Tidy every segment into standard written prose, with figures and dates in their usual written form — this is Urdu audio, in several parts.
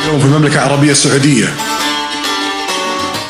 اليوم في المملكة العربية السعودية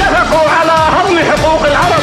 اتفقوا على هضم حقوق العرب.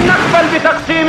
نقبل بتقسيم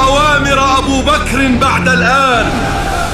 أوامر أبو بكر بعد الآن.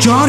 4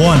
1,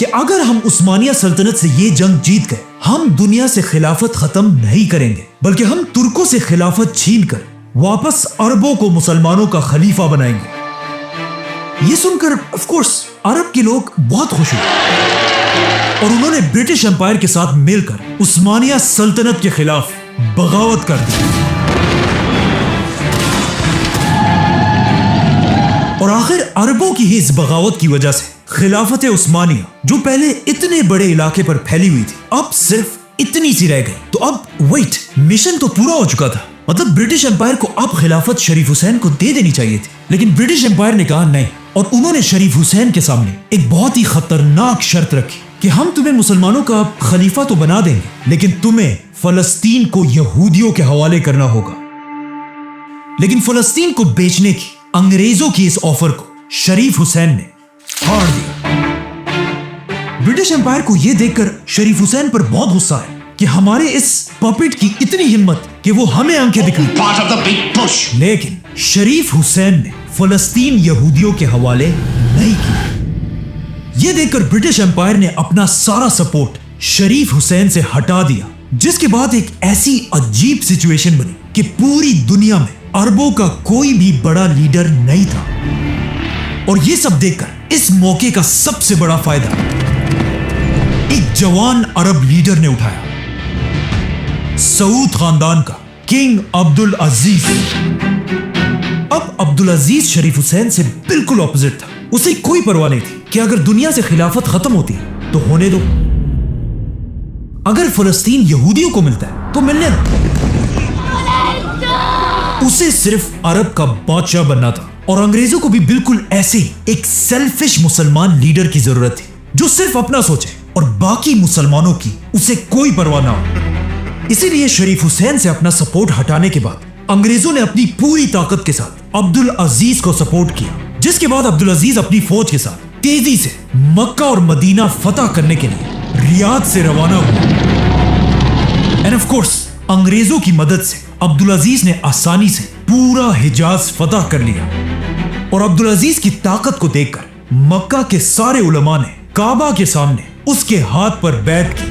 کہ اگر ہم عثمانیہ سلطنت سے یہ جنگ جیت گئے ہم دنیا سے خلافت ختم نہیں کریں گے بلکہ ہم ترکوں سے خلافت چھین کر واپس عربوں کو مسلمانوں کا خلیفہ بنائیں گے. یہ سن کر آف کورس عرب کے لوگ بہت خوش ہوئے اور انہوں نے برٹش امپائر کے ساتھ مل کر عثمانیہ سلطنت کے خلاف بغاوت کر دی. اور آخر عربوں کی ہی اس بغاوت کی وجہ سے خلافت عثمانیہ جو پہلے اتنے بڑے علاقے پر پھیلی ہوئی تھی اب صرف اتنی سی رہ گئی. تو اب ویٹ مشن تو پورا ہو چکا تھا, مطلب برٹش امپائر کو اب خلافت شریف حسین کو دے دینی چاہیے تھی, لیکن برٹش امپائر نے کہا نہیں اور انہوں نے شریف حسین کے سامنے ایک بہت ہی خطرناک شرط رکھی کہ ہم تمہیں مسلمانوں کا خلیفہ تو بنا دیں گے لیکن تمہیں فلسطین کو یہودیوں کے حوالے کرنا ہوگا. لیکن فلسطین کو بیچنے کی انگریزوں کی اس آفر کو شریف حسین نے پھاڑ دیا. برٹش امپائر کو یہ دیکھ کر شریف حسین پر بہت غصہ ہے کہ ہمارے اس پپٹ کی اتنی ہمت کہ وہ ہمیں آنکھیں دکھائیں, لیکن شریف حسین نے فلسطین یہودیوں کے حوالے نہیں کی. یہ دیکھ کر برٹش امپائر نے اپنا سارا سپورٹ شریف حسین سے ہٹا دیا, جس کے بعد ایک ایسی عجیب سچویشن بنی کہ پوری دنیا میں عربوں کا کوئی بھی بڑا لیڈر نہیں تھا. اور یہ سب دیکھ کر اس موقع کا سب سے بڑا فائدہ ایک جوان عرب لیڈر نے اٹھایا, سعود خاندان کا کنگ عبدالعزیز. اب عبدالعزیز شریف حسین سے بالکل اپوزٹ تھا. اسے کوئی پرواہ نہیں تھی کہ اگر دنیا سے خلافت ختم ہوتی ہے تو ہونے دو, اگر فلسطین یہودیوں کو ملتا ہے تو ملنے دو. اسے صرف عرب کا بادشاہ بننا تھا اور انگریزوں کو بھی بالکل ایسے ہی ایک سیلفش مسلمان لیڈر کی ضرورت تھی جو صرف اپنا سوچے اور باقی مسلمانوں کی اسے کوئی پرواہ نہ ہو. اسی لیے شریف حسین سے اپنا سپورٹ ہٹانے کے بعد انگریزوں نے اپنی پوری طاقت کے ساتھ عبدالعزیز کو سپورٹ کیا, جس کے بعد عبدالعزیز اپنی فوج کے ساتھ تیزی سے مکہ اور مدینہ فتح کرنے کے لیے ریاض سے روانہ ہوا. اینڈ آف کورس انگریزوں کی مدد سے عبدالعزیز نے آسانی سے پورا حجاز فتح کر لیا. اور عبدالعزیز کی طاقت کو دیکھ کر مکہ کے سارے علماء نے کعبہ کے سامنے اس کے ہاتھ پر بیعت کی.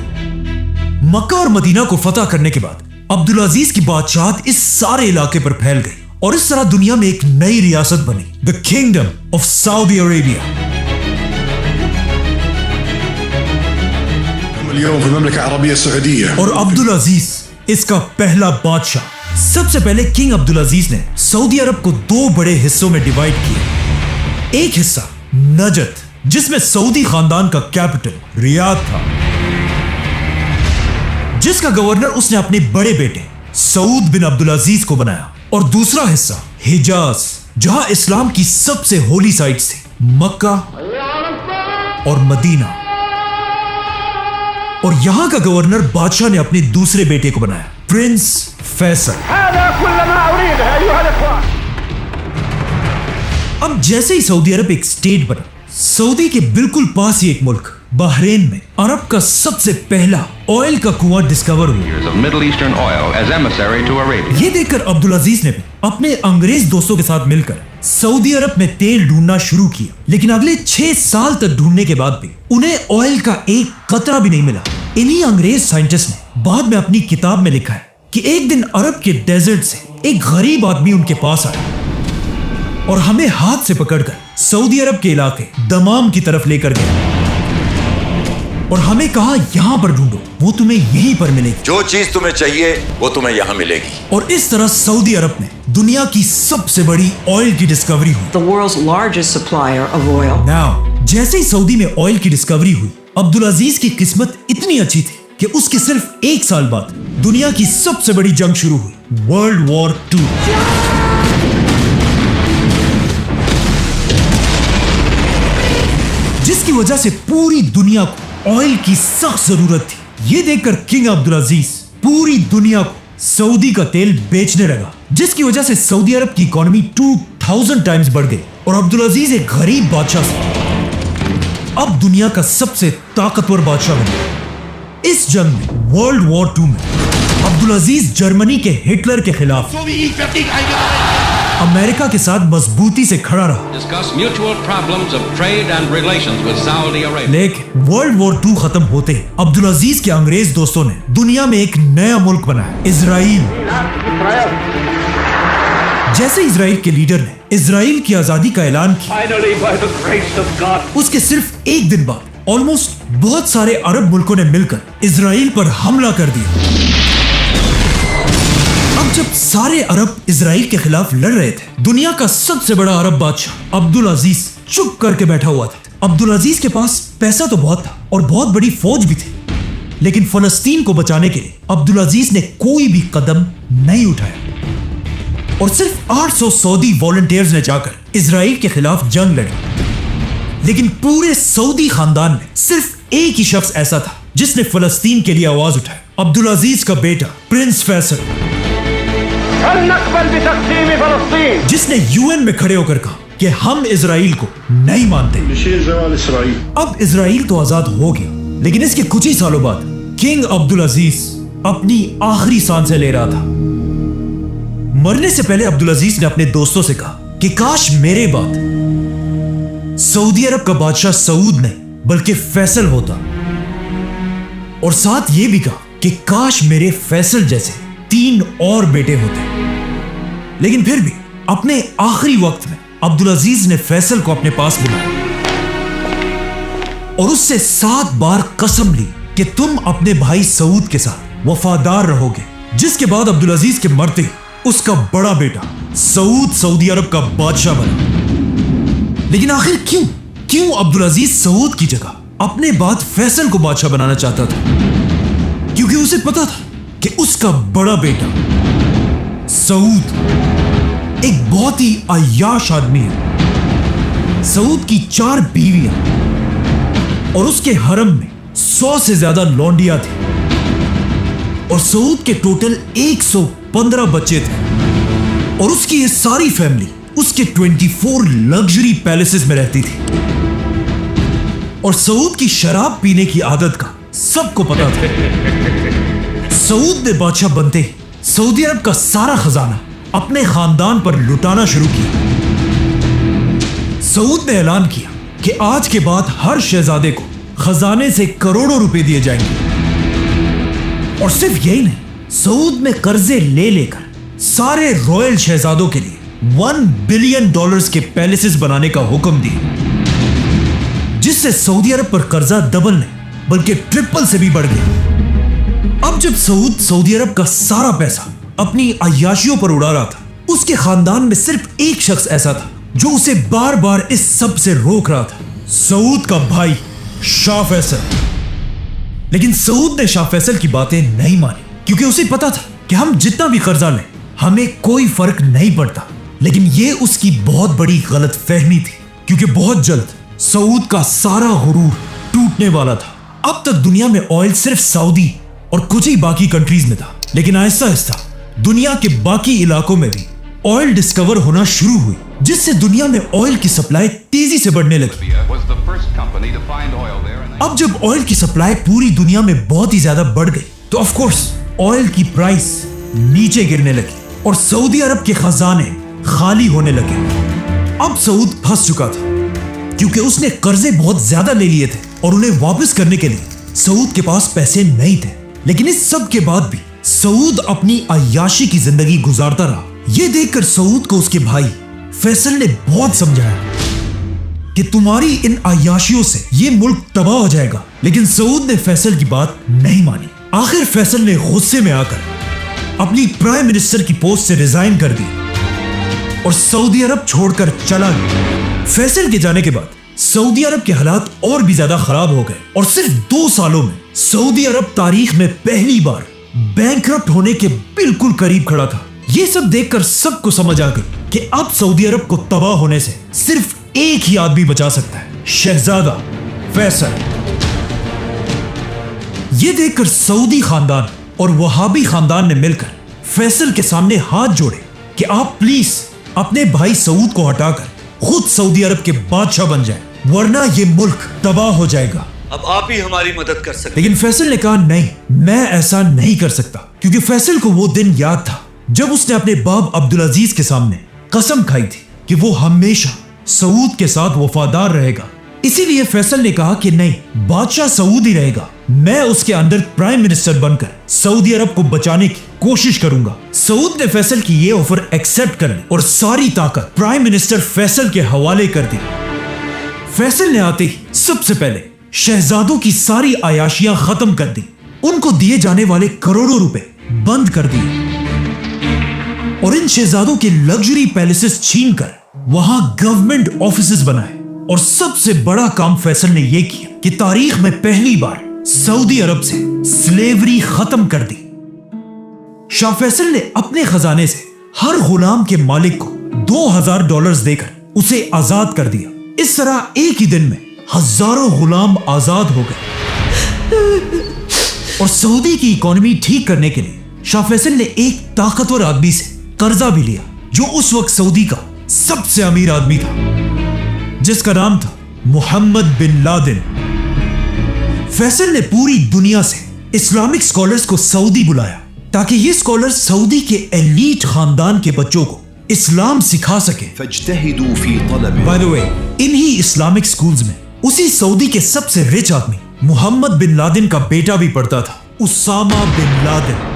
مکہ اور مدینہ کو فتح کرنے کے بعد عبدالعزیز کی بادشاہت اس سارے علاقے پر پھیل گئی اور اس طرح دنیا میں ایک نئی ریاست بنی, the kingdom of Saudi Arabia. اليوم في المملكة العربية السعودية. اور عبدالعزیز اس کا پہلا بادشاہ. سب سے پہلے کنگ عبدالعزیز نے سعودی عرب کو دو بڑے حصوں میں ڈیوائیڈ کیا. ایک حصہ نجد جس میں سعودی خاندان کا کیپٹل ریاض تھا, جس کا گورنر اس نے اپنے بڑے بیٹے سعود بن عبدالعزیز کو بنایا. اور دوسرا حصہ حجاز جہاں اسلام کی سب سے ہولی سائٹس تھے, مکہ اور مدینہ. اور یہاں کا گورنر بادشاہ نے اپنے دوسرے بیٹے کو بنایا, پرنس فیصل. اب جیسے ہی سعودی عرب ایک اسٹیٹ بنا, سعودی کے بالکل پاس ہی ایک ملک بحرین میں عرب کا سب سے پہلا آئل کا کنواں ڈسکور ہوا. یہ دیکھ کر عبدالعزیز نے بھی اپنے انگریز دوستوں کے ساتھ مل کر سعودی عرب میں تیل ڈھونڈنا شروع کیا, لیکن اگلے 6 سال تک ڈھونڈنے کے بعد بھی انہیں آئل کا ایک قطرہ بھی نہیں ملا. انہی انگریز سائنٹسٹ نے بعد میں اپنی کتاب میں لکھا ہے کہ ایک دن عرب کے ڈیزرٹ سے ایک غریب آدمی ان کے پاس آیا اور ہمیں ہاتھ سے پکڑ کر سعودی عرب کے علاقے دمام کی طرف لے کر گیا اور ہمیں کہا یہاں پر ڈھونڈو, وہ تمہیں یہیں پر ملے گی, جو چیز تمہیں چاہیے وہ تمہیں یہاں ملے گی. اور اس طرح سعودی عرب میں دنیا کی سب سے بڑی آئل کی ڈسکوری ہوئی. The world's largest supplier of oil. Now, جیسے ہی سعودی میں آئل کی ڈسکوری ہوئی, عبدالعزیز کی قسمت اتنی اچھی تھی کہ اس کے صرف 1 سال بعد دنیا کی سب سے بڑی جنگ شروع ہوئی, ورلڈ وار 2. جس کی وجہ سے پوری دنیا کو آئل کی سخت ضرورت تھی. یہ دیکھ کر کنگ عبدالعزیز پوری دنیا کو سعودی کا تیل بیچنے لگا, جس کی وجہ سے سعودی عرب کی اکانومی 2000 ٹائمز بڑھ گئی اور عبدالعزیز ایک غریب بادشاہ سے اب دنیا کا سب سے طاقتور بادشاہ بنا. اس جنگ میں ورلڈ وار 2 میں عبدالعزیز جرمنی کے ہٹلر کے خلاف امریکہ کے ساتھ مضبوطی سے کھڑا رہا. discuss mutual problems of trade and relations with Saudi Arabia. لیکن ورلڈ وار 2 ختم ہوتے ہی عبدالعزیز کے انگریز دوستوں نے دنیا میں ایک نیا ملک بنایا, اسرائیل. جیسے اسرائیل کے لیڈر نے اسرائیل کی آزادی کا اعلان کیا, Finally, by the grace of God, اس کے صرف ایک دن بعد آلموسٹ بہت سارے عرب ملکوں نے مل کر اسرائیل پر حملہ کر دیا. اب جب سارے عرب اسرائیل کے خلاف لڑ رہے تھے, دنیا کا سب سے بڑا عرب بادشاہ عبدالعزیز چپ کر کے بیٹھا ہوا تھا. عبدالعزیز کے پاس پیسہ تو بہت تھا اور بہت بڑی فوج بھی تھی, لیکن فلسطین کو بچانے کے لیے عبدالعزیز نے کوئی بھی قدم نہیں اٹھایا, اور صرف 800 سعودی والنٹیئرز نے جا کر اسرائیل کے خلاف جنگ لڑی. لیکن پورے سعودی خاندان میں صرف ایک ہی شخص ایسا تھا جس نے فلسطین کے لیے آواز اٹھائی, عبدالعزیز کا بیٹا پرنس فیصل, هل نقبل بتقسيم فلسطين؟ جس نے UN میں کھڑے ہو کر کہا کہ ہم اسرائیل کو نہیں مانتے. بشير زوال إسرائيل. اب اسرائیل تو آزاد ہو گیا, لیکن اس کے کچھ ہی سالوں بعد کنگ عبدالعزیز اپنی آخری سانسیں لے رہا تھا. مرنے سے پہلے عبدالعزیز نے اپنے دوستوں سے کہا کہ کاش میرے بعد سعودی عرب کا بادشاہ سعود نہیں بلکہ فیصل ہوتا, اور ساتھ یہ بھی کہا کہ کاش میرے فیصل جیسے 3 اور بیٹے ہوتے. لیکن پھر بھی اپنے آخری وقت میں عبدالعزیز نے فیصل کو اپنے پاس بلایا اور اس سے 7 بار قسم لی کہ تم اپنے بھائی سعود کے ساتھ وفادار رہو گے. جس کے بعد عبدالعزیز کے مرتے ہی اس کا بڑا بیٹا سعود سعودی عرب کا بادشاہ بنا. لیکن آخر کیوں عبدالعزیز سعود کی جگہ اپنے بعد فیصل کو بادشاہ بنانا چاہتا تھا؟ کیونکہ اسے پتا تھا کہ اس کا بڑا بیٹا سعود ایک بہت ہی عیاش آدمی ہے. سعود کی 4 بیویاں اور اس کے حرم میں 100 سے زیادہ لونڈیاں تھیں, اور سعود کے ٹوٹل 115 بچے تھے, اور اس کی یہ ساری فیملی اس کے 24 لگژری پیلیسز میں رہتی تھی. اور سعود کی شراب پینے کی عادت کا سب کو پتا تھا. سعود نے بادشاہ بنتے ہی سعودی عرب کا سارا خزانہ اپنے خاندان پر لٹانا شروع کیا. سعود نے اعلان کیا کہ آج کے بعد ہر شہزادے کو خزانے سے کروڑوں روپے دیے جائیں گے. اور صرف یہی نہیں, سعود میں قرضے لے لے کر سارے رائل شہزادوں کے لیے $1 بلین کے پیلیسز بنانے کا حکم دیا, جس سے سعودی عرب پر قرضہ ڈبل نہیں بلکہ ٹرپل سے بھی بڑھ گیا. اب جب سعود سعودی عرب کا سارا پیسہ اپنی عیاشیوں پر اڑا رہا تھا, اس کے خاندان میں صرف ایک شخص ایسا تھا جو اسے بار بار اس سب سے روک رہا تھا, سعود کا بھائی شاہ فیصل. لیکن سعود نے شاہ فیصل کی باتیں نہیں مانی, کیونکہ اسے پتا تھا کہ ہم جتنا بھی قرضہ لیں ہمیں کوئی فرق نہیں پڑتا. لیکن یہ اس کی بہت بڑی غلط فہمی تھی, کیونکہ بہت جلد سعود کا سارا غرور ٹوٹنے والا تھا. اب تک دنیا میں آئل صرف سعودی اور کچھ ہی باقی کنٹریز میں تھا, لیکن آہستہ آہستہ دنیا کے باقی علاقوں میں بھی آئل ڈسکور ہونا شروع ہوئی, جس سے دنیا میں آئل کی سپلائی تیزی سے بڑھنے لگی. Was the first company to find oil there, and اب جب آئل کی سپلائی پوری دنیا میں بہت ہی زیادہ بڑھ گئی تو آف کورس آئل کی پرائس نیچے گرنے لگی اور سعودی عرب کے خزانے خالی ہونے لگے. اب سعود پھنس چکا تھا, کیونکہ اس نے قرضے بہت زیادہ لے لیے تھے اور انہیں واپس کرنے کے لیے سعود کے پاس پیسے نہیں تھے. لیکن اس سب کے بعد بھی سعود اپنی عیاشی کی زندگی گزارتا رہا. یہ دیکھ کر سعود کو اس کے بھائی فیصل نے بہت سمجھایا کہ تمہاری ان عیاشیوں سے یہ ملک تباہ ہو جائے گا, لیکن سعود نے فیصل کی بات نہیں مانی. آخر فیصل نے غصے میں آ کر اپنی پرائم منسٹر کی پوسٹ سے ریزائن کر دی اور سعودی عرب چھوڑ کر چلا گیا. فیصل کے جانے کے بعد سعودی عرب کے حالات اور بھی زیادہ خراب ہو گئے, اور صرف 2 سالوں میں سعودی عرب تاریخ میں پہلی بار بینکرپٹ ہونے کے بالکل قریب کھڑا تھا. یہ سب دیکھ کر سب کو سمجھ آ گئی کہ اب سعودی عرب کو تباہ ہونے سے صرف ایک ہی آدمی بچا سکتا ہے, شہزادہ فیصل. یہ دیکھ کر سعودی خاندان اور وہابی خاندان نے مل کر فیصل کے سامنے ہاتھ جوڑے کہ آپ پلیز اپنے بھائی سعود کو ہٹا کر خود سعودی عرب کے بادشاہ بن جائیں, ورنہ یہ ملک تباہ ہو جائے گا. اب آپ ہی ہماری مدد کر سکتے. لیکن فیصل نے کہا نہیں, میں ایسا نہیں کر سکتا, کیونکہ فیصل کو وہ دن یاد تھا جب اس نے اپنے باپ عبدالعزیز کے سامنے قسم کھائی تھی کہ وہ ہمیشہ سعود کے ساتھ وفادار رہے گا. اسی لیے فیصل نے کہا کہ نہیں، بادشاہ سعود ہی رہے گا، میں اس کے اندر پرائم منسٹر بن کر سعودی عرب کو بچانے کی کوشش کروں گا. سعود نے فیصل کی یہ آفر ایکسپٹ کر لی اور ساری طاقت پرائم منسٹر فیصل کے حوالے کر دی. فیصل نے آتے ہی سب سے پہلے شہزادوں کی ساری عیاشیاں ختم کر دی، ان کو دیے جانے والے کروڑوں روپے بند کر دیے اور ان شہزادوں کے لگژری پیلیسز چھین کر وہاں گورنمنٹ آفیسز بنائے. اور سب سے بڑا کام فیصل نے یہ کیا کہ تاریخ میں پہلی بار سعودی عرب سے سلیوری ختم کر دی. شاہ فیصل نے اپنے خزانے سے ہر غلام کے مالک کو $2000 دے کر اسے آزاد کر دیا. اس طرح ایک ہی دن میں ہزاروں غلام آزاد ہو گئے. اور سعودی کی اکانومی ٹھیک کرنے کے لیے شاہ فیصل نے ایک طاقتور آدمی سے قرضہ بھی لیا جو اس وقت سعودی کا سب سے امیر آدمی تھا، جس کا نام تھا محمد بن لادن. فیصل نے پوری دنیا سے اسلامک اسکالرز کو سعودی بلایا تاکہ یہ اسکالر سعودی کے ایلیٹ خاندان کے بچوں کو اسلام سکھا سکے. فاجتهدوا في طلبه. بائی دی وے، انہی اسلامک سکولز میں اسی سعودی کے سب سے رچ آدمی محمد بن لادن کا بیٹا بھی پڑھتا تھا، Osama bin Laden.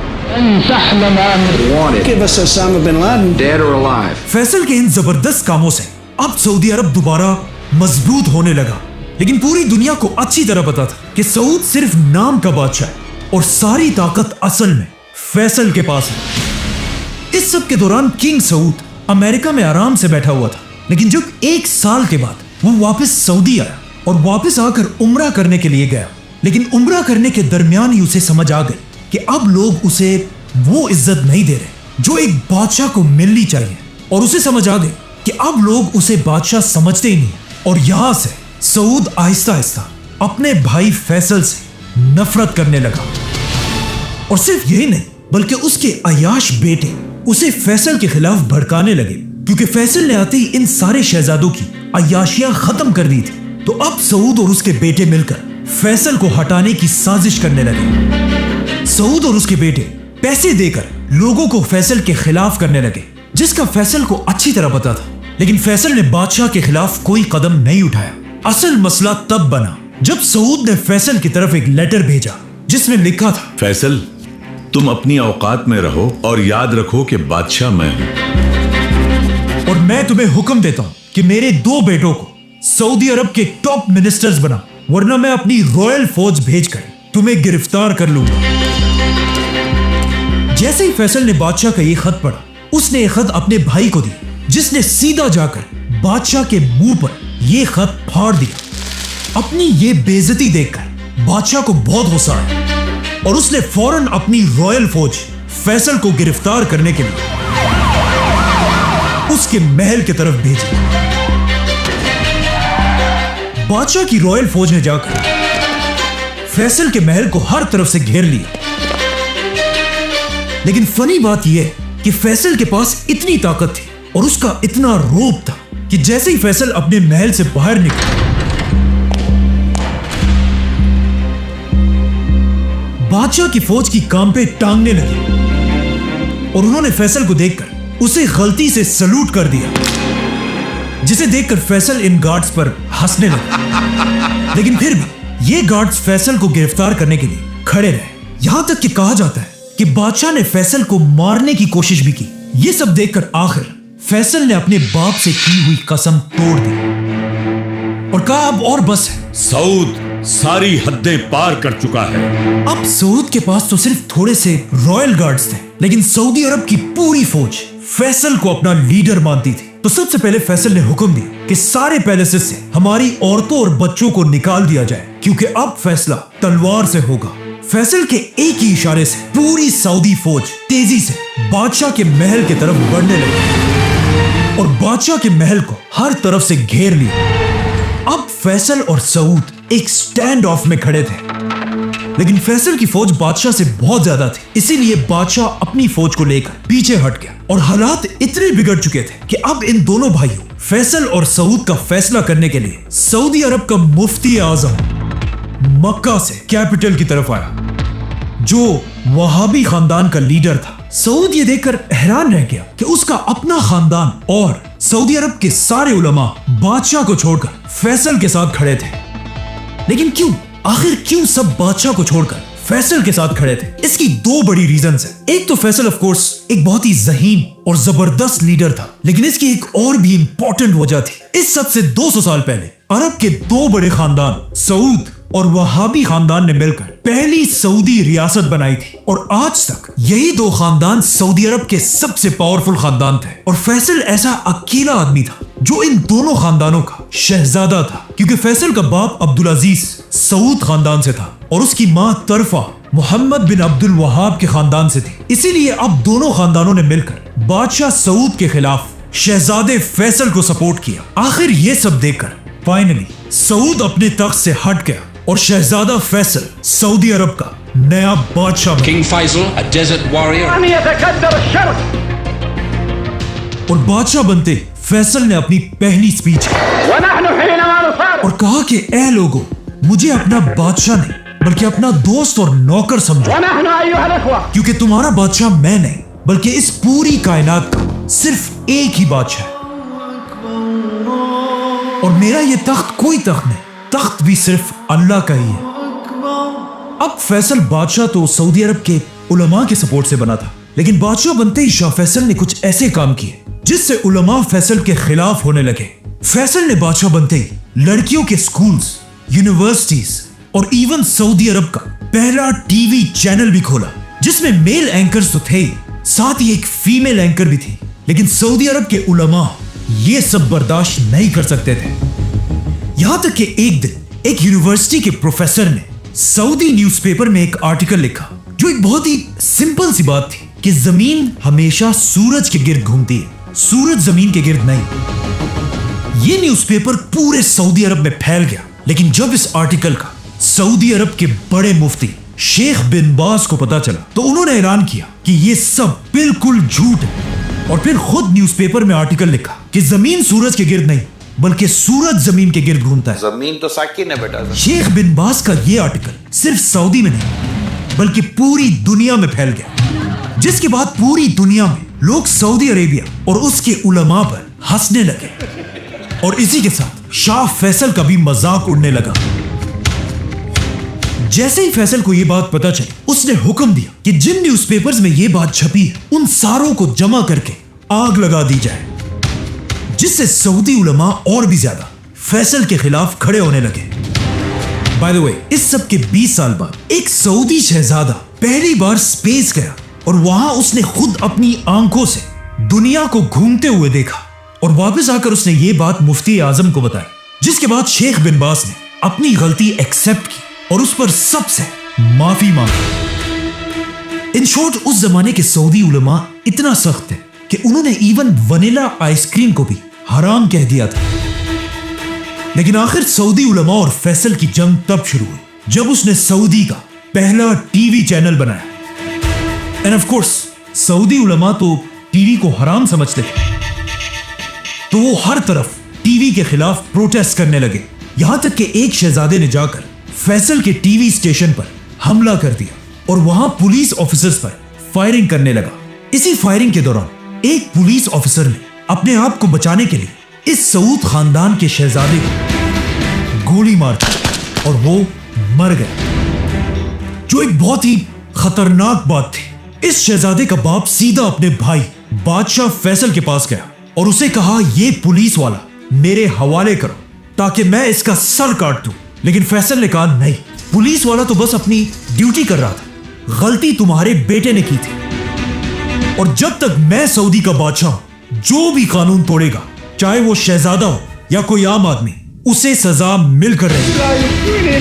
Give us Osama bin Laden. Dead or alive. Faisal کے ان زبردست کاموں سے اب سعودی عرب دوبارہ مضبوط ہونے لگا، لیکن پوری دنیا کو اچھی طرح پتا تھا کہ سعود صرف نام کا بادشاہ ہے اور ساری طاقت اصل میں فیصل کے پاس ہے. اس سب کے دوران کنگ سعود امریکہ میں آرام سے بیٹھا ہوا تھا، لیکن جب 1 سال کے بعد وہ واپس سعودی آیا اور واپس آ کر عمرہ کرنے کے لیے گیا، لیکن عمرہ کرنے کے درمیان ہی اسے سمجھ آ گئی کہ اب لوگ اسے وہ عزت نہیں دے رہے جو ایک بادشاہ کو ملنی چاہیے، اور اسے سمجھ آ گئی کہ اب لوگ اسے بادشاہ سمجھتے ہی نہیں. اور یہاں سے سعود آہستہ آہستہ اپنے بھائی فیصل سے نفرت کرنے لگا. اور صرف یہی نہیں بلکہ اس کے عیاش بیٹے اسے فیصل کے خلاف بھڑکانے لگے، کیونکہ فیصل نے آتے ہی ان سارے شہزادوں کی عیاشیاں ختم کر دی تھی. تو اب سعود اور اس کے بیٹے مل کر فیصل کو ہٹانے کی سازش کرنے لگے. سعود اور اس کے بیٹے پیسے دے کر لوگوں کو فیصل کے خلاف کرنے لگے، جس کا فیصل کو اچھی طرح پتا تھا، لیکن فیصل نے بادشاہ کے خلاف کوئی قدم نہیں اٹھایا. اصل مسئلہ تب بنا جب سعود نے فیصل کی طرف ایک لیٹر بھیجا جس میں لکھا تھا، فیصل، تم اپنی اوقات میں رہو اور یاد رکھو کہ بادشاہ میں ہوں، اور میں تمہیں حکم دیتا ہوں کہ میرے 2 بیٹوں کو سعودی عرب کے ٹاپ منسٹرز بنا، ورنہ میں اپنی رائل فوج بھیج کر تمہیں گرفتار کر لوں گا. جیسے ہی فیصل نے بادشاہ کا یہ خط پڑھا، اس نے یہ خط اپنے بھائی کو دی، جس نے سیدھا جا کر بادشاہ کے منہ پر یہ خط پھاڑ دیا. اپنی یہ بے عزتی دیکھ کر بادشاہ کو بہت غصہ آیا اور اس نے فوراً اپنی رائل فوج فیصل کو گرفتار کرنے کے لیے اس کے محل کی طرف بھیجی. بادشاہ کی رائل فوج نے جا کر فیصل کے محل کو ہر طرف سے گھیر لیا. لیکن فنی بات یہ ہے کہ فیصل کے پاس اتنی طاقت تھی اور اس کا اتنا روب تھا کہ جیسے ہی فیصل اپنے محل سے باہر نکلا، بادشاہ کی فوج کی کانپیں ٹانگنے لگی اور انہوں نے فیصل کو دیکھ کر اسے غلطی سے سلوٹ کر دیا، جسے دیکھ کر فیصل ان گارڈز پر ہنسنے لگا. لیکن پھر بھی یہ گارڈز فیصل کو گرفتار کرنے کے لیے کھڑے رہے، یہاں تک کہ کہا جاتا ہے کہ بادشاہ نے فیصل کو مارنے کی کوشش بھی کی. یہ سب دیکھ کر آخر فیصل نے اپنے باپ سے کی ہوئی قسم توڑ دی اور کہا اب اور بس ہے. سعود ساری حدیں پار کر چکا ہے. اب سعود کے پاس تو صرف تھوڑے سے رائل گارڈز تھے، لیکن سعودی عرب کی پوری فوج فیصل کو اپنا لیڈر مانتی تھی. تو سب سے پہلے فیصل نے حکم دیا کہ سارے پیلیسز سے ہماری عورتوں اور بچوں کو نکال دیا جائے، کیونکہ اب فیصلہ تلوار سے ہوگا. فیصل کے ایک ہی اشارے سے پوری سعودی فوج تیزی سے بادشاہ کے محل کی طرف بڑھنے لگی اور بادشاہ کے محل کو ہر طرف سے گھیر لیا. اب فیصل اور سعود ایک سٹینڈ آف میں کھڑے تھے، لیکن فیصل کی فوج بادشاہ سے بہت زیادہ تھی، اسی لیے بادشاہ اپنی فوج کو لے کر پیچھے ہٹ گیا اور حالات اتنے بگڑ چکے تھے کہ اب ان دونوں بھائیوں فیصل اور سعود کا فیصلہ کرنے کے لیے سعودی عرب کا مفتی اعظم مکہ سے کیپٹل کی طرف آیا، جو وہابی خاندان کا لیڈر تھا سعود یہ دیکھ کر حیران رہ گیا کہ اس کا اپنا خاندان اور سعودی عرب کے سارے علماء بادشاہ کو چھوڑ کر فیصل کے ساتھ کھڑے تھے. لیکن کیوں؟ آخر کیوں سب بادشاہ کو چھوڑ کر فیصل کے ساتھ کھڑے تھے؟ اس کی دو بڑی ریزنز ہیں. ایک تو فیصل آف کورس ایک بہت ہی ذہین اور زبردست لیڈر تھا، لیکن اس کی ایک اور بھی امپورٹنٹ وجہ تھی. اس سب سے 200 سال پہلے عرب کے دو بڑے خاندان سعود اور وہابی خاندان نے مل کر پہلی سعودی ریاست بنائی تھی، اور آج تک یہی دو خاندان سعودی عرب کے سب سے پاورفل خاندان تھے. اور فیصل ایسا اکیلا آدمی تھا جو ان دونوں خاندانوں کا شہزادہ تھا، کیونکہ فیصل کا باپ عبدالعزیز سعود خاندان سے تھا اور اس کی ماں طرفہ محمد بن عبد الوہاب کے خاندان سے تھی. اسی لیے اب دونوں خاندانوں نے مل کر بادشاہ سعود کے خلاف شہزادے فیصل کو سپورٹ کیا. آخر یہ سب دیکھ کر فائنلی سعود اپنے تخت سے ہٹ گیا اور شہزادہ فیصل سعودی عرب کا نیا بادشاہ بنا. King Faisal, a desert warrior. أن يتكدر الشرق اور بادشاہ بنتے فیصل نے اپنی پہلی سپیچ ونحن حينما نصارع اور کہا کہ اے لوگو، مجھے اپنا بادشاہ نہیں بلکہ اپنا دوست اور نوکر سمجھو، ونحن أيها الأخوة کیونکہ تمہارا بادشاہ میں نہیں بلکہ اس پوری کائنات کا صرف ایک ہی بادشاہ ہے، اور میرا یہ تخت کوئی تخت نہیں، تخت بھی صرف اللہ کا ہی ہے. اب فیصل بادشاہ تو سعودی عرب کے علماء کے سپورٹ سے بنا تھا، لیکن بادشاہ بنتے ہی شاہ فیصل نے کچھ ایسے کام کیے جس سے علماء فیصل کے خلاف ہونے لگے. فیصل نے بادشاہ بنتے ہی لڑکیوں کے سکولز، یونیورسٹیز اور ایون سعودی عرب کا پہلا ٹی وی چینل بھی کھولا، جس میں میل اینکرز تو تھے، ساتھ ہی ایک فیمیل اینکر بھی تھی. لیکن سعودی عرب کے علماء یہ سب برداشت نہیں کر سکتے تھے، یہاں تک کہ ایک دن ایک یونیورسٹی کے پروفیسر نے سعودی نیوز پیپر میں ایک آرٹیکل لکھا جو ایک بہت ہی سمپل سی بات تھی کہ زمین ہمیشہ سورج کے گرد گھومتی ہے، سورج زمین کے گرد نہیں. یہ نیوز پیپر پورے سعودی عرب میں پھیل گیا، لیکن جب اس آرٹیکل کا سعودی عرب کے بڑے مفتی شیخ بن باز کو پتا چلا تو انہوں نے اعلان کیا کہ یہ سب بالکل جھوٹ ہے، اور پھر خود نیوز پیپر میں آرٹیکل لکھا کہ زمین سورج کے گرد نہیں بلکہ سورج زمین کے گرد گھومتا ہے. زمین تو ساکن ہے بیٹا. شیخ بن باز کا یہ آرٹیکل صرف سعودی میں نہیں بلکہ پوری دنیا میں پھیل گیا، جس کے بعد پوری دنیا میں لوگ سعودی عربیہ اور اس کے علماء پر ہنسنے لگے، اور اسی کے ساتھ شاہ فیصل کا بھی مذاق اڑنے لگا. جیسے ہی فیصل کو یہ بات پتا چلی، اس نے حکم دیا کہ جن نیوز پیپرز میں یہ بات چھپی ہے ان ساروں کو جمع کر کے آگ لگا دی جائے، جس سے سعودی علماء اور بھی زیادہ فیصل کے خلاف کھڑے ہونے لگے. بائی دا وے، اس سب کے 20 سال بعد ایک سعودی شہزادہ پہلی بار سپیس گیا، اور وہاں اس نے خود اپنی آنکھوں سے دنیا کو گھومتے ہوئے دیکھا، اور واپس آ کر اس نے یہ بات مفتی اعظم کو بتائی، جس کے بعد شیخ بن باز نے اپنی غلطی ایکسپٹ کی اور اس پر سب سے معافی مانگی. ان شارٹ، اس زمانے کے سعودی علماء اتنا سخت تھے کہ انہوں نے ایون ونیلا آئس کریم کو بھی حرام کہہ دیا تھا. لیکن آخر سعودی علماء اور فیصل کی جنگ تب شروع ہوئی جب اس نے سعودی کا پہلا ٹی وی چینل بنایا. اینڈ آف کورس سعودی علماء تو ٹی وی کو حرام سمجھتے تھے، تو وہ ہر طرف ٹی وی کے خلاف پروٹیسٹ کرنے لگے، یہاں تک کہ ایک شہزادے نے جا کر فیصل کے ٹی وی اسٹیشن پر حملہ کر دیا اور وہاں پولیس آفیسرز پر فائرنگ کرنے لگا. اسی فائرنگ کے دوران ایک پولیس آفیسر نے اپنے آپ کو بچانے کے لیے اس سعود خاندان کے شہزادے کو گولی مار دی اور وہ مر گیا، جو ایک بہت ہی خطرناک بات تھی. اس شہزادے کا باپ سیدھا اپنے بھائی بادشاہ فیصل کے پاس گیا اور اسے کہا یہ پولیس والا میرے حوالے کرو تاکہ میں اس کا سر کاٹ دوں. لیکن فیصل نے کہا نہیں، پولیس والا تو بس اپنی ڈیوٹی کر رہا تھا، غلطی تمہارے بیٹے نے کی تھی، اور جب تک میں سعودی کا بادشاہ ہوں جو بھی قانون توڑے گا، چاہے وہ شہزادہ ہو یا کوئی عام آدمی، اسے سزا مل کر رہے گی.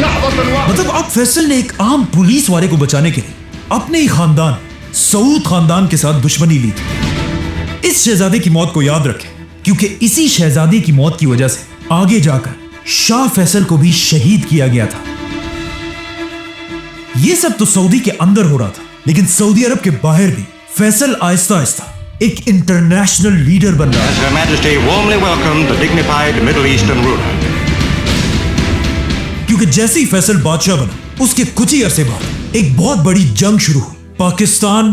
مطلب اب فیصل نے ایک عام پولیس والے کو بچانے کے لیے اپنے ہی خاندان سعود خاندان کے ساتھ دشمنی لی تھی. اس شہزادے کی موت کو یاد رکھیں، کیونکہ اسی شہزادے کی موت کی وجہ سے آگے جا کر شاہ فیصل کو بھی شہید کیا گیا تھا. یہ سب تو سعودی کے اندر ہو رہا تھا، لیکن سعودی عرب کے باہر بھی فیصل آہستہ آہستہ ایک انٹرنیشنل لیڈر بن رہا ہے. Her Majesty warmly welcomed the dignified Middle Eastern ruler. کیونکہ جیسے ہی فیصل بادشاہ بنا، اس کے کچھ ہی عرصے بعد ایک بہت بڑی جنگ شروع ہوئی. Pakistan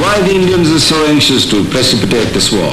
Why the Indians are so anxious to precipitate this war?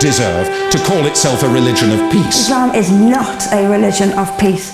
deserve to call itself a religion of peace. Islam is not a religion of peace.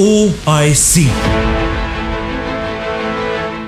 OIC,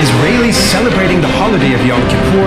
Israelis celebrating the holiday of Yom Kippur.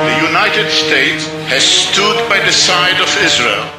The United States has stood by the side of Israel.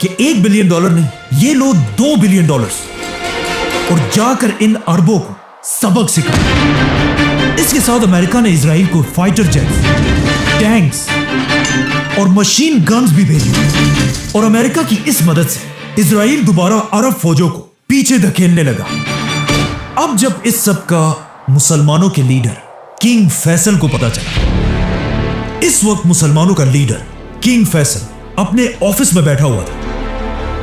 کہ $1 بلین نہیں, یہ لو $2 بلین اور جا کر ان اربوں کو سبق سکھایا. اس کے ساتھ امریکہ نے اسرائیل کو فائٹر جیٹس, ٹینکس اور مشین گنز بھی بھیجی, اور امریکہ کی اس مدد سے اسرائیل دوبارہ عرب فوجوں کو پیچھے دھکیلنے لگا. اب جب اس سب کا مسلمانوں کے لیڈر کنگ فیصل کو پتا چلا, اس وقت مسلمانوں کا لیڈر کنگ فیصل اپنے آفس میں بیٹھا ہوا تھا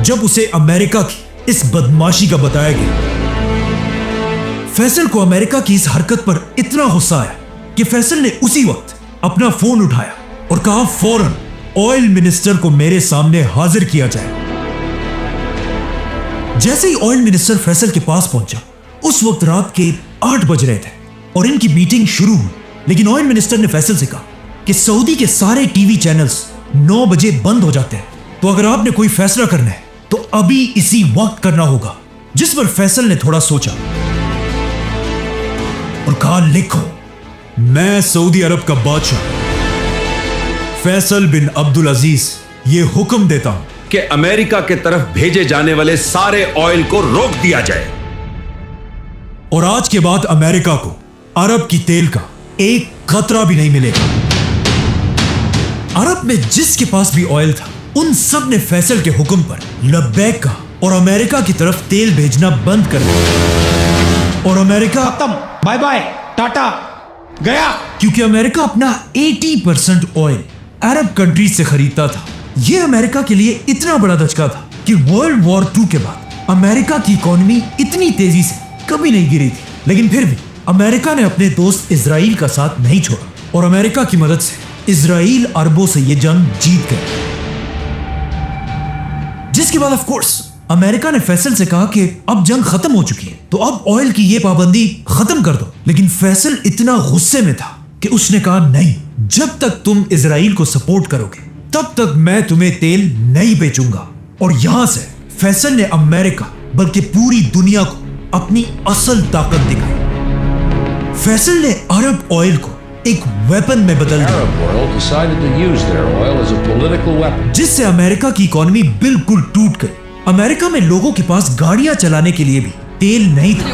جب اسے امریکہ کی اس بدماشی کا بتایا گیا. فیصل کو امریکہ کی اس حرکت پر اتنا غصہ آیا کہ فیصل نے اسی وقت اپنا فون اٹھایا اور کہا فوراً آئل منسٹر کو میرے سامنے حاضر کیا جائے. جیسے ہی آئل منسٹر فیصل کے پاس پہنچا, اس وقت رات کے 8 بج رہے تھے اور ان کی میٹنگ شروع ہوئی. لیکن آئل منسٹر نے فیصل سے کہا کہ سعودی کے سارے ٹی وی چینلز 9 بجے بند ہو جاتے ہیں, تو اگر آپ نے کوئی فیصلہ کرنا ہے تو ابھی اسی وقت کرنا ہوگا. جس پر فیصل نے تھوڑا سوچا اور کہا لکھو, میں سعودی عرب کا بادشاہ فیصل بن عبدالعزیز یہ حکم دیتا ہوں کہ امریکہ کے طرف بھیجے جانے والے سارے آئل کو روک دیا جائے, اور آج کے بعد امریکہ کو عرب کی تیل کا ایک قطرہ بھی نہیں ملے گا. عرب میں جس کے پاس بھی آئل تھا ان سب نے فیصل کے حکم پر لبیک کہا اور امریکہ کی طرف تیل بھیجنا بند کر دیا. اور امریکہ ختم, بائے بائے, ٹاٹا, گیا. کیونکہ امریکہ اپنا 80% آئل عرب کنٹریز سے خریدتا تھا. یہ امریکہ کے لیے اتنا بڑا دھچکا تھا کہ ورلڈ وار 2 کے بعد امریکہ کی اکانومی اتنی تیزی سے کبھی نہیں گری تھی. لیکن پھر بھی امریکہ نے اپنے دوست اسرائیل کا ساتھ نہیں چھوڑا اور امریکہ کی مدد سے اسرائیل عربوں سے یہ جنگ جیت گئے. جس کے بعد آف کورس امریکہ نے فیصل سے کہا کہ اب جنگ ختم ہو چکی ہے تو اب آئل کی یہ پابندی ختم کر دو. لیکن فیصل اتنا غصے میں تھا کہ اس نے کہا نہیں, جب تک تم اسرائیل کو سپورٹ کرو گے تب تک میں تمہیں تیل نہیں بیچوں گا. اور یہاں سے فیصل نے امریکہ بلکہ پوری دنیا کو اپنی اصل طاقت دکھائی. فیصل نے عرب آئل کو ایک ویپن میں بدل دیا جس سے امریکہ کی اکانومی بالکل ٹوٹ گئی. امریکہ میں لوگوں کے پاس گاڑیاں چلانے کے لیے بھی تیل نہیں تھا,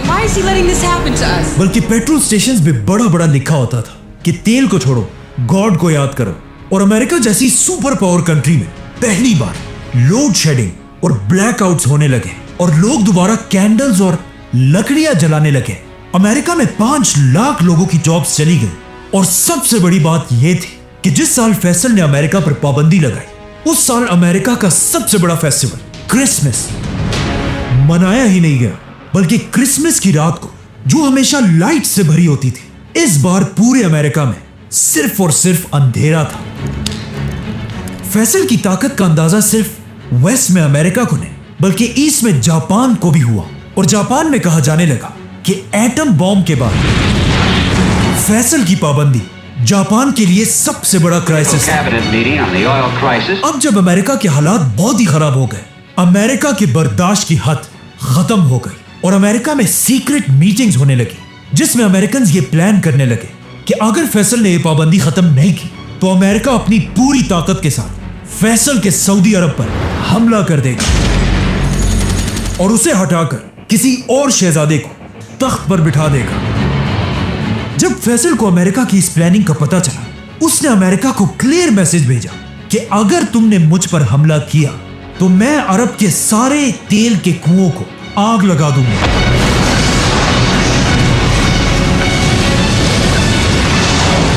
بلکہ پیٹرول سٹیشنز میں بڑا بڑا لکھا ہوتا تھا کہ تیل کو چھوڑو, گاڈ کو یاد کرو. اور امریکہ جیسی سپر پاور کنٹری میں پہلی بار لوڈ شیڈنگ اور بلیک آؤٹس ہونے لگے اور لوگ دوبارہ کینڈلز اور لکڑیاں جلانے لگے. امریکہ میں 5 لاکھ لوگوں کی جابز چلی گئی. اور سب سے بڑی بات یہ تھی کہ جس سال فیصل نے امریکہ پر پابندی لگائی اس سال امریکہ کا سب سے بڑا فیسٹیول کرسمس منایا ہی نہیں گیا, بلکہ کرسمس کی رات کو جو ہمیشہ لائٹ سے بھری ہوتی تھی, اس بار پورے امریکہ میں صرف اور صرف اندھیرا تھا. فیصل کی طاقت کا اندازہ صرف ویسٹ میں امریکہ کو نہیں بلکہ ایسٹ میں جاپان کو بھی ہوا. اور جاپان میں کہا جانے لگا کہ ایٹم بام کے بعد فیصل کی پابندی جاپان کے لیے سب سے بڑا کرائسس ہے. اب جب امریکہ کے حالات بہت ہی خراب ہو گئے, امریکہ کی برداشت کی حد ختم ہو گئی اور امریکہ میں سیکرٹ میٹنگز ہونے لگی جس میں امریکنز یہ پلان کرنے لگے کہ اگر فیصل نے یہ پابندی ختم نہیں کی تو امریکہ اپنی پوری طاقت کے ساتھ فیصل کے سعودی عرب پر حملہ کر دے گا اور اسے ہٹا کر کسی اور شہزادے کو تخت پر بٹھا دے گا. جب فیصل کو امریکہ کی اس پلاننگ کا پتہ چلا اس نے امریکہ کو کلیئر میسج بھیجا کہ اگر تم نے مجھ پر حملہ کیا تو میں عرب کے سارے تیل کے کنووں کو آگ لگا دوں گا.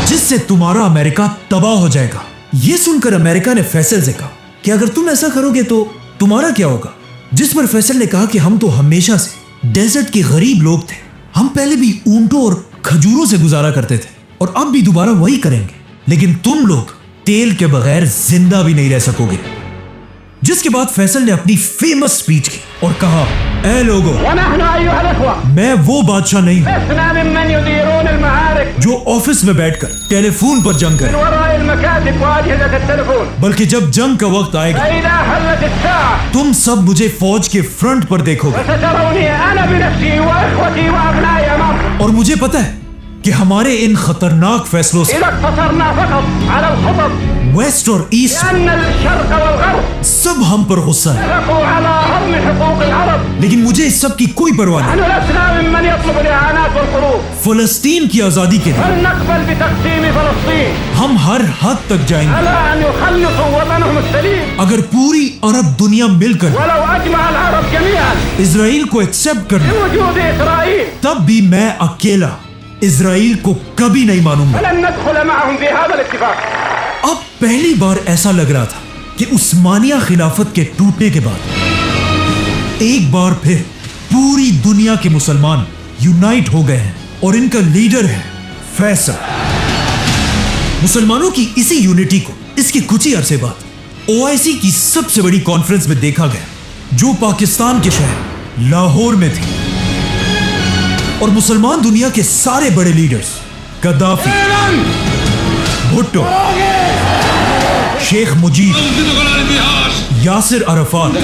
جس سے تمہارا امریکہ تباہ ہو جائے گا. یہ سن کر امریکہ نے فیصل سے کہا کہ اگر تم ایسا کرو گے تو تمہارا کیا ہوگا. جس پر فیصل نے کہا کہ ہم تو ہمیشہ سے ڈیزرٹ کے غریب لوگ تھے, ہم پہلے بھی اونٹوں اور کھجوروں سے گزارا کرتے تھے اور اب بھی دوبارہ وہی کریں گے, لیکن تم لوگ تیل کے بغیر زندہ بھی نہیں رہ سکو گے. جس کے بعد فیصل نے اپنی فیمس سپیچ کی اور کہا اے لوگو, میں وہ بادشاہ نہیں ہوں جو آفس میں بیٹھ کر ٹیلی فون پر جنگ کرے, بلکہ جب جنگ کا وقت آئے گا تم سب مجھے فوج کے فرنٹ پر دیکھو گے اور مجھے پتا ہے کہ ہمارے ان خطرناک فیصلوں سے ویسٹ اور ایسٹ سب ہم پر غصہ ہے، اتفقوا على هضم حقوق العرب. لیکن مجھے اس سب کی کوئی پرواہ نہیں. نحن لسنا ممن يطلب الإعانات والحروب. فلسطین کی آزادی کے لیے لن نقبل بتقسيم فلسطين ہم ہر حد تک جائیں گے على أن يخلصوا وطنهم السليم. اگر پوری عرب دنیا مل کر ولو أجمع العرب جميعا اسرائیل کو ایکسپٹ کر لے بوجود إسرائيل تب بھی میں اکیلا اسرائیل کو کبھی نہیں مانوں گا. فلن ندخل معهم في هذا الاتفاق. اب پہلی بار ایسا لگ رہا تھا کہ عثمانیہ خلافت کے ٹوٹنے کے بعد ایک بار پھر پوری دنیا کے مسلمان یونائٹ ہو گئے ہیں اور ان کا لیڈر ہے فیصل. مسلمانوں کی اسی یونٹی کو اس کے کچھ ہی عرصے بعد OIC کی سب سے بڑی کانفرنس میں دیکھا گیا جو پاکستان کے شہر لاہور میں تھی، اور مسلمان دنیا کے سارے بڑے لیڈرز قذافی، بھٹو، شیخ مجید، یاسر عرفات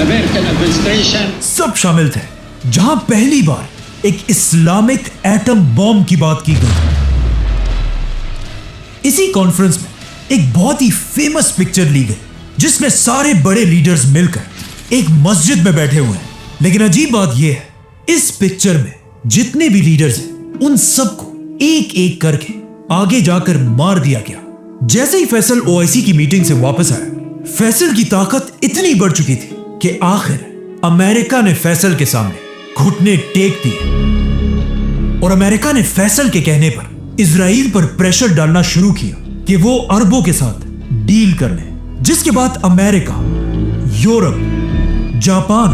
سب شامل تھے، جہاں پہلی بار ایک اسلامک ایٹم بم کی بات کی گئی. اسی کانفرنس میں ایک بہت ہی فیمس پکچر لی گئی جس میں سارے بڑے لیڈرز مل کر ایک مسجد میں بیٹھے ہوئے ہیں. لیکن عجیب بات یہ ہے اس پکچر میں جتنے بھی لیڈرز ہیں ان سب کو ایک ایک کر کے آگے جا کر مار دیا گیا. جیسے ہی فیصل OIC کی میٹنگ سے واپس آیا، فیصل کی طاقت اتنی بڑھ چکی تھی کہ آخر امریکہ نے فیصل کے سامنے گھٹنے ٹیک دیے، اور امریکہ نے فیصل کے کہنے پر اسرائیل پر پریشر ڈالنا شروع کیا کہ وہ عربوں کے ساتھ ڈیل کر لیں. جس کے بعد امریکہ، یورپ، جاپان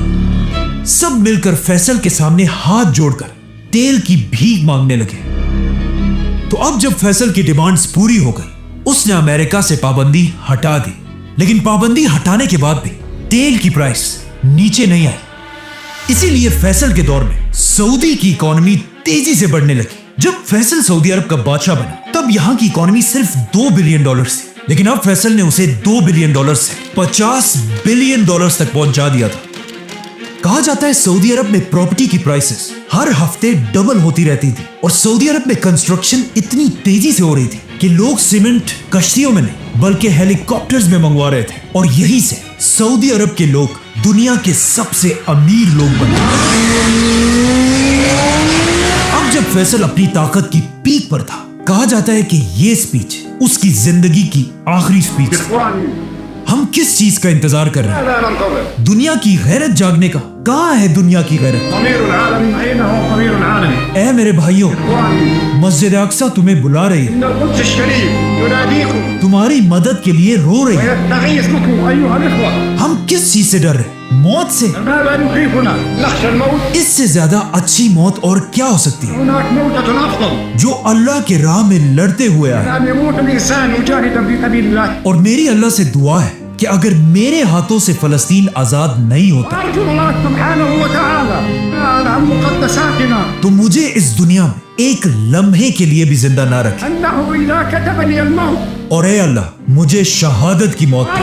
سب مل کر فیصل کے سامنے ہاتھ جوڑ کر تیل کی بھیک مانگنے لگے. تو اب جب فیصل کی ڈیمانڈز پوری ہو گئی، اس نے امریکہ سے پابندی ہٹا دی. لیکن پابندی ہٹانے کے بعد بھی تیل کی پرائس نیچے نہیں آئی. اسی لیے فیصل کے دور میں سعودی کی اکانومی تیزی سے بڑھنے لگی. جب فیصل سعودی عرب کا بادشاہ بنا تب یہاں کی اکانومی صرف $2 بلین تھی، لیکن اب فیصل نے اسے $2 بلین سے $50 بلین تک پہنچا دیا تھا. کہا جاتا ہے سعودی عرب میں پراپرٹی کی پرائسز ہر ہفتے ڈبل ہوتی رہتی تھی، اور سعودی عرب میں کنسٹرکشن اتنی تیزی سے ہو رہی تھی کہ لوگ سیمنٹ کشتیوں میں نہیں بلکہ ہیلی کاپٹرز میں منگوا رہے تھے، اور یہی سے سعودی عرب کے لوگ دنیا کے سب سے امیر لوگ بنے. اب جب فیصل اپنی طاقت کی پیک پر تھا، کہا جاتا ہے کہ یہ سپیچ اس کی زندگی کی آخری سپیچ. ہم کس چیز کا انتظار کر رہے ہیں؟ دنیا کی غیرت جاگنے کا. کہاں ہے دنیا کی غیرت؟ اے میرے بھائیوں، مسجد اقصی تمہیں بلا رہی ہے، تمہاری مدد کے لیے رو رہی ہے. ہم کس چیز سے ڈر رہے ہیں؟ موت سے. اس سے زیادہ اچھی موت اور کیا ہو سکتی ہے جو اللہ کے راہ میں لڑتے ہوئے آئے. اور میری اللہ سے دعا ہے کہ اگر میرے ہاتھوں سے فلسطین آزاد نہیں ہوتا تو مجھے اس دنیا میں ایک لمحے کے لیے بھی زندہ نہ رکھے، اور اے اللہ مجھے شہادت کی موت دے.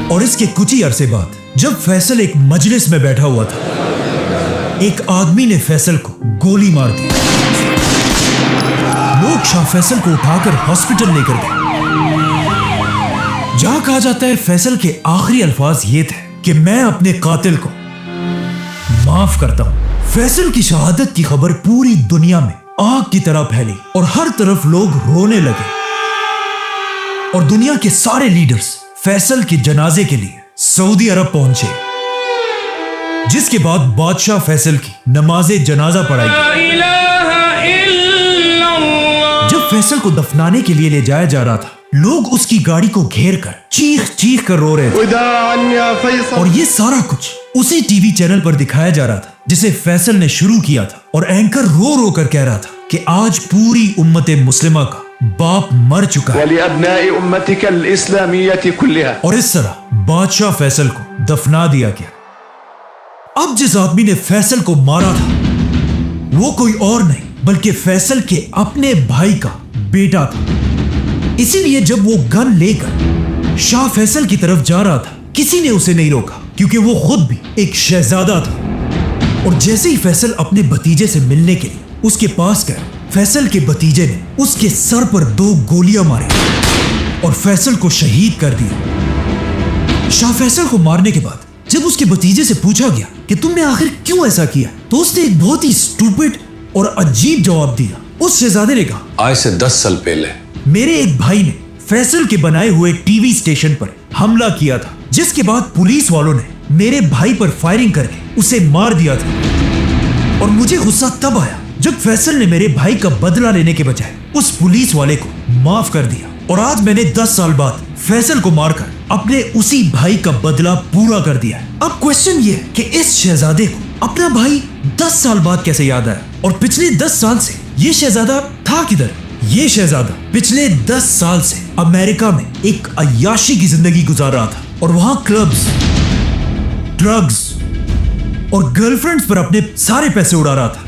اور اس کے کچھ ہی عرصے بعد جب فیصل ایک مجلس میں بیٹھا ہوا تھا، ایک آدمی نے فیصل کو گولی مار دی. لوگ شاہ فیصل کو اٹھا کر ہاسپٹل لے کر گئے، جہاں کہا جاتا ہے فیصل کے آخری الفاظ یہ تھے کہ میں اپنے قاتل کو معاف کرتا ہوں. فیصل کی شہادت کی خبر پوری دنیا میں آگ کی طرح پھیلی اور ہر طرف لوگ رونے لگے، اور دنیا کے سارے لیڈرز فیصل کے جنازے کے لیے سعودی عرب پہنچے، جس کے بعد بادشاہ فیصل کی نماز جنازہ پڑھائی گئی. جب فیصل کو دفنانے کے لیے لے جایا جا رہا تھا، لوگ اس کی گاڑی کو گھیر کر چیخ چیخ کر رو رہے تھے، اور یہ سارا کچھ اسی ٹی وی چینل پر دکھایا جا رہا تھا جسے فیصل نے شروع کیا تھا. اور اینکر رو رو کر کہہ رہا تھا کہ آج پوری امت مسلمہ کا باپ مر چکا ہے، اور اس طرح بادشاہ فیصل کو دفنا دیا گیا. اب جس آدمی نے فیصل کو مارا تھا وہ کوئی اور نہیں بلکہ فیصل کے اپنے بھائی کا بیٹا تھا. اسی لیے جب وہ گن لے کر شاہ فیصل کی طرف جا رہا تھا، کسی نے اسے نہیں روکا کیونکہ وہ خود بھی ایک شہزادہ تھا. اور جیسے ہی فیصل اپنے بھتیجے سے ملنے کے لیے اس کے پاس گیا، فیصل کے بھتیجے نے اس کے سر پر 2 گولیاں ماری اور فیصل کو شہید کر دیا۔ شاہ فیصل کو مارنے کے بعد جب اس کے بھتیجے سے پوچھا گیا کہ تم نے آخر کیوں ایسا کیا، تو اس نے ایک بہت ہی اسٹوپڈ اور عجیب جواب دیا۔ اس شہزادے نے کہا، آج سے 10 سال پہلے میرے ایک بھائی نے فیصل کے بنائے ہوئے ٹی وی اسٹیشن پر حملہ کیا تھا، جس کے بعد پولیس والوں نے میرے بھائی پر فائرنگ کر کے اسے مار دیا تھا، اور مجھے غصہ تب آیا جب فیصل نے میرے بھائی کا بدلہ لینے کے بجائے اس پولیس والے کو معاف کر دیا، اور آج میں نے 10 سال بعد فیصل کو مار کر اپنے اسی بھائی کا بدلہ پورا کر دیا۔ اب کوشچن یہ ہے کہ اس شہزادے کو اپنا بھائی 10 سال بعد کیسے یاد آیا، اور پچھلے 10 سال سے یہ شہزادہ تھا کدھر؟ یہ شہزادہ پچھلے 10 سال سے امریکہ میں ایک عیاشی کی زندگی گزار رہا تھا، اور وہاں کلبز، ڈرگز اور گرل فرینڈز پر اپنے سارے پیسے اڑا رہا تھا۔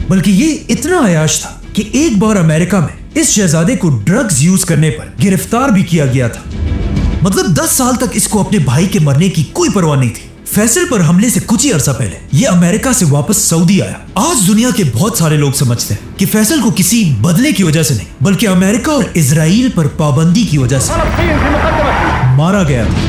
بلکہ یہ اتنا عیاش تھا کہ ایک بار امریکہ میں اس شہزادے کو ڈرگز یوز کرنے پر گرفتار بھی کیا گیا تھا۔ مطلب 10 سال تک اس کو اپنے بھائی کے مرنے کی کوئی پرواہ نہیں تھی۔ فیصل پر حملے سے کچھ ہی عرصہ پہلے یہ امریکہ سے واپس سعودی آیا۔ آج دنیا کے بہت سارے لوگ سمجھتے ہیں کہ فیصل کو کسی بدلے کی وجہ سے نہیں، بلکہ امریکہ اور اسرائیل پر پابندی کی وجہ سے مارا گیا تھا،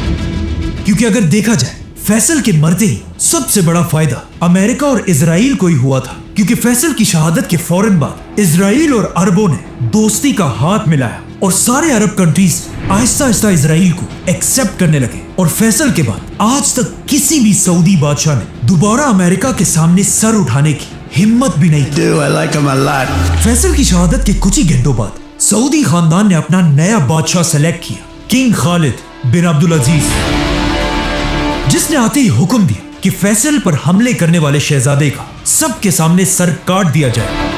کیونکہ اگر دیکھا جائے فیصل کے مرتے ہی سب سے بڑا فائدہ امریکہ اور اسرائیل کو ہی ہوا تھا، کیونکہ فیصل کی شہادت کے فوراً بعد اسرائیل اور عربوں نے دوستی کا ہاتھ ملایا، اور سارے عرب کنٹریز آہستہ آہستہ اسرائیل کو ایکسپٹ کرنے لگے، اور فیصل کے بعد آج تک کسی بھی سعودی بادشاہ نے دوبارہ امریکہ کے سامنے سر اٹھانے کی ہمت بھی نہیں کی۔ فیصل کی شہادت کے کچھ ہی گھنٹوں بعد سعودی خاندان نے اپنا نیا بادشاہ سلیکٹ کیا، کنگ خالد بن عبدالعزیز، جس نے آتے ہی حکم دیا کہ فیصل پر حملے کرنے والے شہزادے کا سب کے سامنے سر کاٹ دیا جائے۔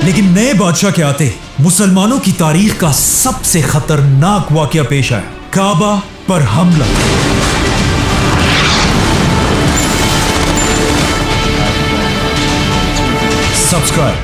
لیکن نئے بادشاہ کے آتے مسلمانوں کی تاریخ کا سب سے خطرناک واقعہ پیش آیا، کعبہ پر حملہ۔ سبسکرائب